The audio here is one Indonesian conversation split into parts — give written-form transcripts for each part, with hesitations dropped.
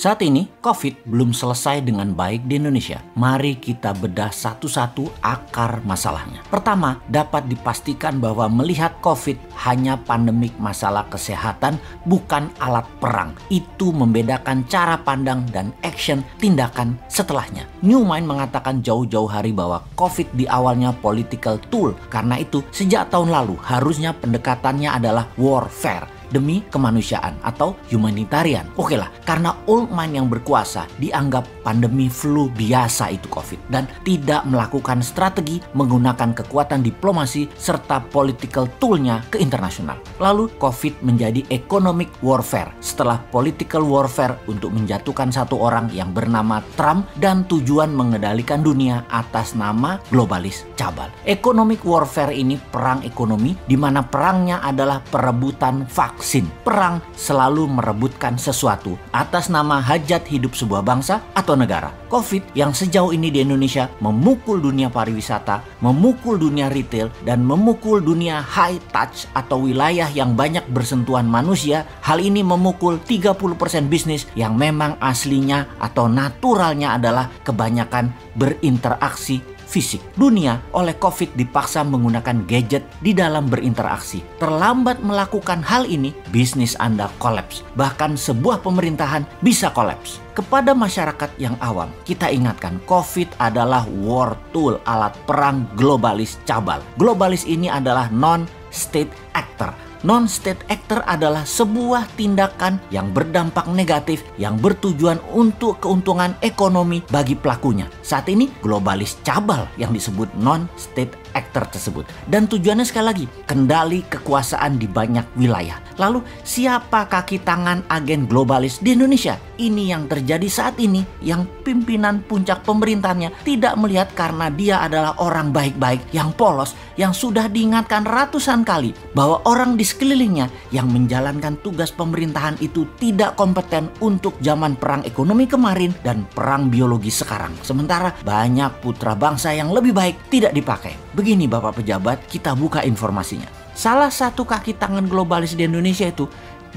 Saat ini, COVID belum selesai dengan baik di Indonesia. Mari kita bedah satu-satu akar masalahnya. Pertama, dapat dipastikan bahwa melihat COVID hanya pandemik masalah kesehatan, bukan alat perang. Itu membedakan cara pandang dan action tindakan setelahnya. Newmind mengatakan jauh-jauh hari bahwa COVID di awalnya political tool. Karena itu, sejak tahun lalu harusnya pendekatannya adalah warfare demi kemanusiaan atau humanitarian. Oke lah, karena old mind yang berkuasa dianggap pandemi flu biasa itu COVID dan tidak melakukan strategi menggunakan kekuatan diplomasi serta political toolnya ke internasional. Lalu COVID menjadi economic warfare setelah political warfare untuk menjatuhkan satu orang yang bernama Trump dan tujuan mengendalikan dunia atas nama globalis cabal. Economic warfare ini perang ekonomi di mana perangnya adalah perebutan vaksin. Perang selalu merebutkan sesuatu atas nama hajat hidup sebuah bangsa atau negara. COVID yang sejauh ini di Indonesia memukul dunia pariwisata, memukul dunia retail, dan memukul dunia high touch atau wilayah yang banyak bersentuhan manusia. Hal ini memukul 30% bisnis yang memang aslinya atau naturalnya adalah kebanyakan berinteraksi fisik. Dunia oleh COVID dipaksa menggunakan gadget di dalam berinteraksi. Terlambat melakukan hal ini, bisnis Anda kolaps. Bahkan sebuah pemerintahan bisa kolaps. Kepada masyarakat yang awam, kita ingatkan COVID adalah war tool, alat perang globalis cabal. Globalis ini adalah non-state actor. Non-state actor adalah sebuah tindakan yang berdampak negatif yang bertujuan untuk keuntungan ekonomi bagi pelakunya. Saat ini globalis cabal yang disebut non-state actor tersebut. Dan tujuannya sekali lagi, kendali kekuasaan di banyak wilayah. Lalu siapa kaki tangan agen globalis di Indonesia? Ini yang terjadi saat ini, yang pimpinan puncak pemerintahannya tidak melihat karena dia adalah orang baik-baik yang polos, yang sudah diingatkan ratusan kali bahwa orang di sekelilingnya yang menjalankan tugas pemerintahan itu tidak kompeten untuk zaman perang ekonomi kemarin dan perang biologi sekarang. Sementara banyak putra bangsa yang lebih baik tidak dipakai. Begini Bapak pejabat, kita buka informasinya. Salah satu kaki tangan globalis di Indonesia itu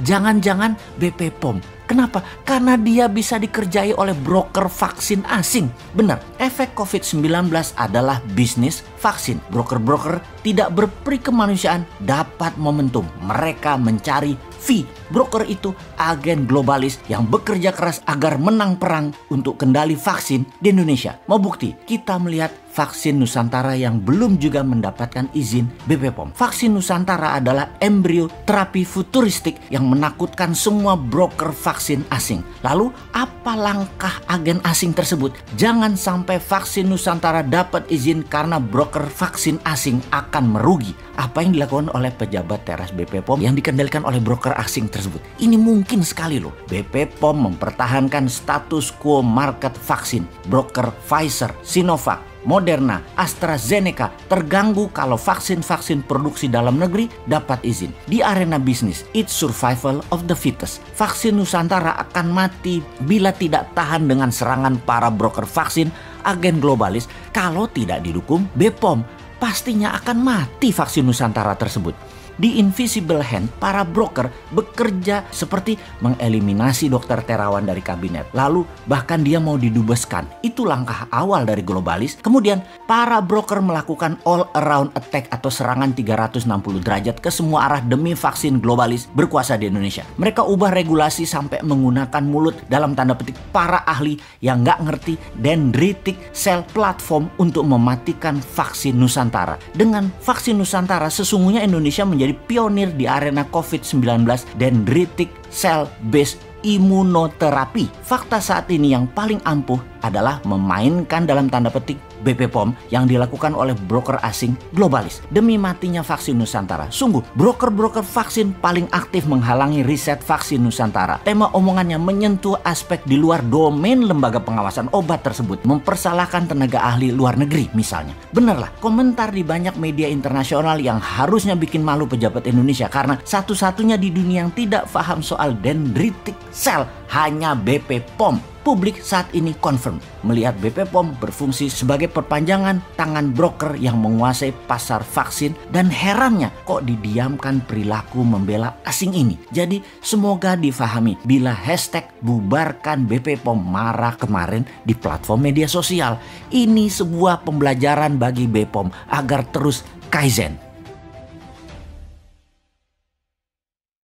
jangan-jangan BP POM. Kenapa? Karena dia bisa dikerjai oleh broker vaksin asing. Benar, efek COVID-19 adalah bisnis vaksin. Broker-broker tidak berperi kemanusiaan dapat momentum. Mereka mencari fee. Broker itu agen globalis yang bekerja keras agar menang perang untuk kendali vaksin di Indonesia. Mau bukti? Kita melihat vaksin Nusantara yang belum juga mendapatkan izin BP POM. Vaksin Nusantara adalah embrio terapi futuristik yang menakutkan semua broker vaksin asing. Lalu apa langkah agen asing tersebut? Jangan sampai vaksin Nusantara dapat izin karena broker vaksin asing akan merugi. Apa yang dilakukan oleh pejabat teras BP POM yang dikendalikan oleh broker asing tersebut? Ini mungkin sekali loh. BP POM mempertahankan status quo market vaksin. Broker Pfizer, Sinovac, Moderna, AstraZeneca terganggu kalau vaksin-vaksin produksi dalam negeri dapat izin. Di arena bisnis, it's survival of the fittest. Vaksin Nusantara akan mati bila tidak tahan dengan serangan para broker vaksin agen globalis. Kalau tidak didukung BPOM, pastinya akan mati vaksin Nusantara tersebut. Di invisible hand, para broker bekerja seperti mengeliminasi dokter terawan dari kabinet. Lalu bahkan dia mau didubeskan. Itu langkah awal dari globalis. Kemudian para broker melakukan all around attack atau serangan 360 derajat ke semua arah demi vaksin globalis berkuasa di Indonesia. Mereka ubah regulasi sampai menggunakan mulut dalam tanda petik para ahli yang nggak ngerti dendritic cell platform untuk mematikan vaksin Nusantara. Dengan vaksin Nusantara sesungguhnya Indonesia menjadi pionir di arena COVID-19 dendritic cell-based imunoterapi. Fakta saat ini yang paling ampuh adalah memainkan dalam tanda petik BP POM yang dilakukan oleh broker asing globalis demi matinya vaksin Nusantara. Sungguh, broker-broker vaksin paling aktif menghalangi riset vaksin Nusantara. Tema omongannya menyentuh aspek di luar domain lembaga pengawasan obat tersebut, mempersalahkan tenaga ahli luar negeri misalnya. Benerlah, komentar di banyak media internasional yang harusnya bikin malu pejabat Indonesia karena satu-satunya di dunia yang tidak paham soal dendritic cell hanya BP POM. Publik saat ini confirm melihat BP POM berfungsi sebagai perpanjangan tangan broker yang menguasai pasar vaksin, dan herannya kok didiamkan perilaku membela asing ini. Jadi semoga difahami bila hashtag bubarkan BP POM marah kemarin di platform media sosial. Ini sebuah pembelajaran bagi BPOM agar terus kaizen.